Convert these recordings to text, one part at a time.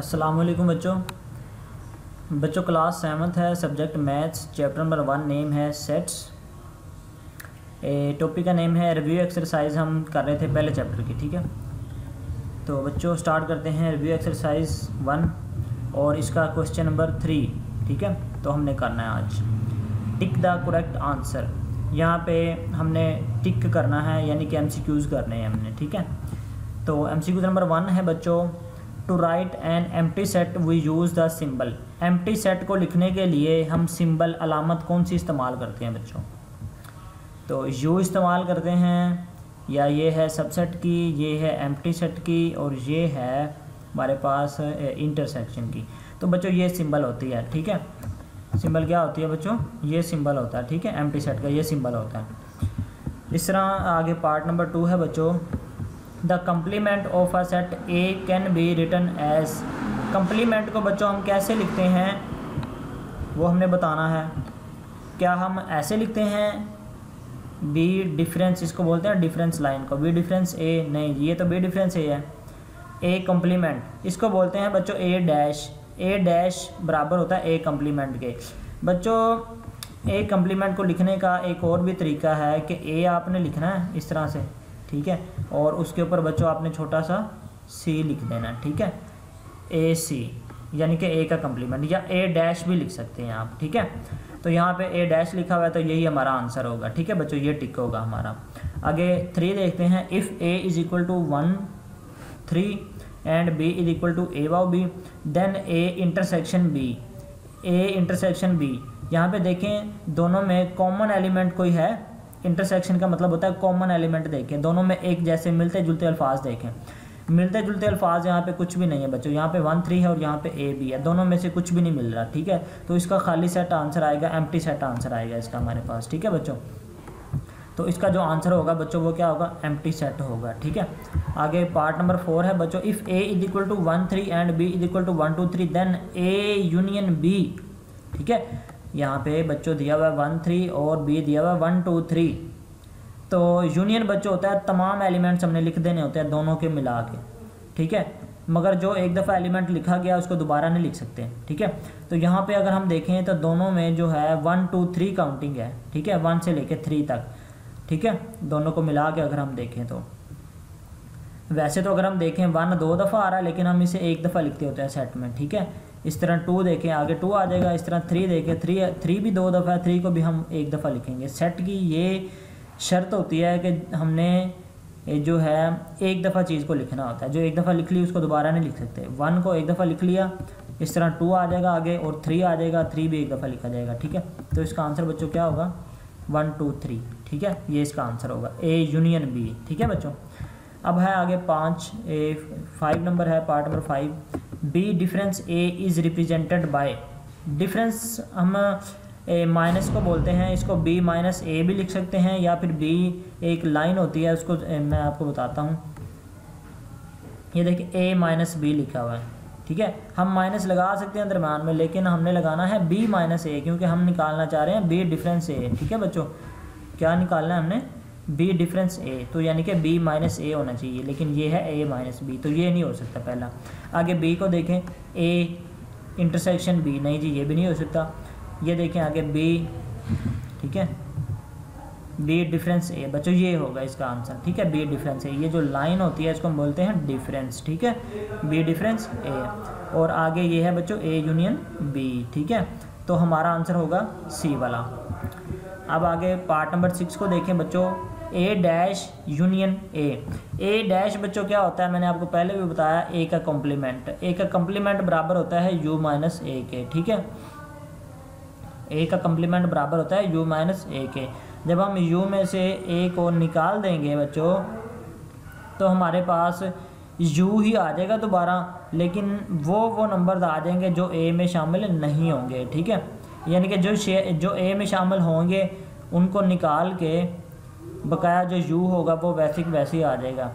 अस्सलाम वालेकुम बच्चों क्लास 7th है, subject maths, chapter number 1 name है सेट्स। टॉपिक का नेम है रिव्यू एक्सरसाइज। हम कर रहे थे पहले चैप्टर की, ठीक है। तो बच्चों स्टार्ट करते हैं रिव्यू एक्सरसाइज 1 और इसका क्वेश्चन नंबर 3, ठीक है। तो हमने करना है आज टिक द करेक्ट आंसर। यहाँ पे हमने टिक करना है, यानी कि MCQs करने हैं हमने, ठीक है। तो MCQ नंबर 1 है बच्चों, to write an empty set we use the symbol. Empty set को लिखने के लिए हम सिंबल अलामत कौन सी इस्तेमाल करते हैं बच्चों? तो यू इस्तेमाल करते हैं, या ये है सबसेट की, ये है एम्प्टी सेट की, और ये है हमारे पास इंटरसेक्शन की। तो बच्चों ये सिंबल होती है, ठीक है। सिंबल क्या होती है बच्चों? ये सिंबल होता है, ठीक है। एम्प्टी सेट का ये सिंबल होता है। इस तरह आगे पार्ट नंबर 2 है बच्चों, the complement of a set A can be written as. Complement को बच्चों हम कैसे लिखते हैं वो हमने बताना है। क्या हम ऐसे लिखते हैं बी डिफरेंस, इसको बोलते हैं डिफरेंस लाइन को, बी डिफरेंस ए, नहीं ये तो बी डिफरेंस ए है। ए कम्प्लीमेंट इसको बोलते हैं बच्चों ए डैश। ए डैश बराबर होता है ए कम्प्लीमेंट के। बच्चों ए कम्प्लीमेंट को लिखने का एक और भी तरीका है कि ए आपने लिखना है इस तरह से, ठीक है, और उसके ऊपर बच्चों आपने छोटा सा सी लिख देना है, ठीक है। ए सी यानी कि ए का कम्प्लीमेंट, या ए डैश भी लिख सकते हैं आप, ठीक है। तो यहाँ पे ए डैश लिखा हुआ है तो यही हमारा आंसर होगा, ठीक है बच्चों, ये टिक होगा हमारा। आगे 3 देखते हैं, if A is equal to 1 3 and B is equal to A wow B then A intersection B. A intersection B, यहाँ पे देखें दोनों में कॉमन एलिमेंट कोई है। इंटरसेक्शन का मतलब होता है कॉमन एलिमेंट देखें, दोनों में एक जैसे मिलते जुलते अल्फाज देखें। मिलते जुलते अल्फाज यहाँ पे कुछ भी नहीं है बच्चों, यहाँ पे 1 3 है और यहाँ पे ए भी है, दोनों में से कुछ भी नहीं मिल रहा, ठीक है। तो इसका खाली सेट आंसर आएगा, एम्प्टी सेट आंसर आएगा इसका हमारे पास, ठीक है बच्चों। तो इसका जो आंसर होगा बच्चों वो क्या होगा? एम्प्टी सेट होगा, ठीक है। आगे पार्ट नंबर 4 है बच्चों, if A is equal to 1 3 and B is equal to 1 2 3 then A union B, ठीक है। यहाँ पे बच्चों दिया हुआ है 1 3 और बी दिया हुआ है 1 2 3। तो यूनियन बच्चों होता है तमाम एलिमेंट्स हमने लिख देने होते हैं दोनों के मिला के, ठीक है। मगर जो एक दफ़ा एलिमेंट लिखा गया उसको दोबारा नहीं लिख सकते, ठीक है। तो यहाँ पे अगर हम देखें तो दोनों में जो है 1 2 3 काउंटिंग है, ठीक है, 1 से लेके 3 तक, ठीक है। दोनों को मिला के अगर हम देखें तो वैसे तो अगर हम देखें 1 2 दफ़ा आ रहा है, लेकिन हम इसे एक दफ़ा लिखते होते हैं सेट में, ठीक है। इस तरह 2 देखें, आगे 2 आ जाएगा। इस तरह 3 देखें, 3 भी 2 दफ़ा है, 3 को भी हम एक दफ़ा लिखेंगे। सेट की ये शर्त होती है कि हमने जो है एक दफ़ा चीज़ को लिखना होता है, जो एक दफ़ा लिख ली उसको दोबारा नहीं लिख सकते। 1 को एक दफ़ा लिख लिया, इस तरह 2 आ जाएगा आगे और 3 आ जाएगा, 3 भी एक दफ़ा लिखा जाएगा, ठीक है। तो इसका आंसर बच्चों क्या होगा? 1 2 3, ठीक है, ये इसका आंसर होगा ए यूनियन बी, ठीक है बच्चों। अब है आगे 5 नंबर है, part number 5, B difference A is represented by. Difference हम माइनस को बोलते हैं, इसको बी माइनस ए भी लिख सकते हैं, या फिर बी एक लाइन होती है उसको मैं आपको बताता हूँ। ये देखिए ए माइनस बी लिखा हुआ है, ठीक है। हम माइनस लगा सकते हैं दरम्यान में, लेकिन हमने लगाना है बी माइनस ए, क्योंकि हम निकालना चाह रहे हैं बी डिफरेंस ए, ठीक है बच्चों। क्या निकालना है हमने? बी डिफरेंस ए, तो यानी कि बी माइनस ए होना चाहिए, लेकिन ये है ए माइनस बी, तो ये नहीं हो सकता पहला। आगे बी को देखें, ए इंटरसेक्शन बी, नहीं जी ये भी नहीं हो सकता। ये देखें आगे बी, ठीक है, बी डिफरेंस ए बच्चों ये होगा इसका आंसर, ठीक है। बी डिफरेंस ए, ये जो लाइन होती है इसको हम बोलते हैं डिफरेंस, ठीक है, बी डिफरेंस ए। और आगे ये है बच्चों ए यूनियन बी, ठीक है। तो हमारा आंसर होगा सी वाला। अब आगे पार्ट नंबर 6 को देखें बच्चों, A dash union A. A dash बच्चों क्या होता है? मैंने आपको पहले भी बताया, ए का कॉम्प्लीमेंट। ए का कॉम्प्लीमेंट बराबर होता है यू माइनस ए के, ठीक है। ए का कॉम्प्लीमेंट बराबर होता है यू माइनस ए के। जब हम यू में से ए को निकाल देंगे बच्चों तो हमारे पास यू ही आ जाएगा दोबारा, लेकिन वो नंबर आ जाएंगे जो ए में शामिल नहीं होंगे, ठीक है। यानी कि जो ए में शामिल होंगे उनको निकाल के बकाया जो यू होगा वो वैसे ही आ जाएगा।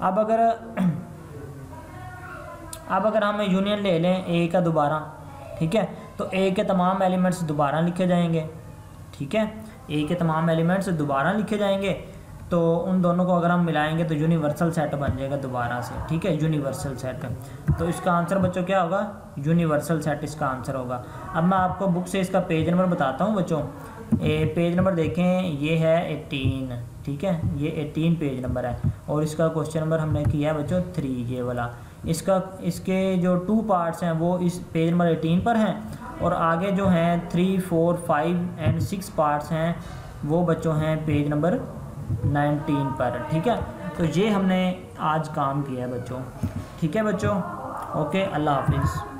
अब अगर हम यूनियन ले लें ए का दोबारा, ठीक है, तो ए के तमाम एलिमेंट्स दोबारा लिखे जाएंगे, ठीक है। ए के तमाम एलिमेंट्स दोबारा लिखे जाएंगे, तो उन दोनों को अगर हम मिलाएंगे तो यूनिवर्सल सेट बन जाएगा दोबारा से, ठीक है, यूनिवर्सल सेट। तो इसका आंसर बच्चों क्या होगा, यूनिवर्सल सेट इसका आंसर होगा। अब मैं आपको बुक से इसका पेज नंबर बताता हूँ बच्चों। पेज नंबर देखें, ये है 18, ठीक है, ये 18 पेज नंबर है और इसका क्वेश्चन नंबर हमने किया है बच्चों 3, ये वाला। इसके जो 2 पार्ट्स हैं वो इस पेज नंबर 18 पर हैं और आगे जो हैं 3, 4, 5 एंड 6 पार्ट्स हैं वो बच्चों हैं पेज नंबर 19 पर, ठीक है। तो ये हमने आज काम किया है बच्चों, ठीक है बच्चों। ओके, अल्लाह हाफिज़।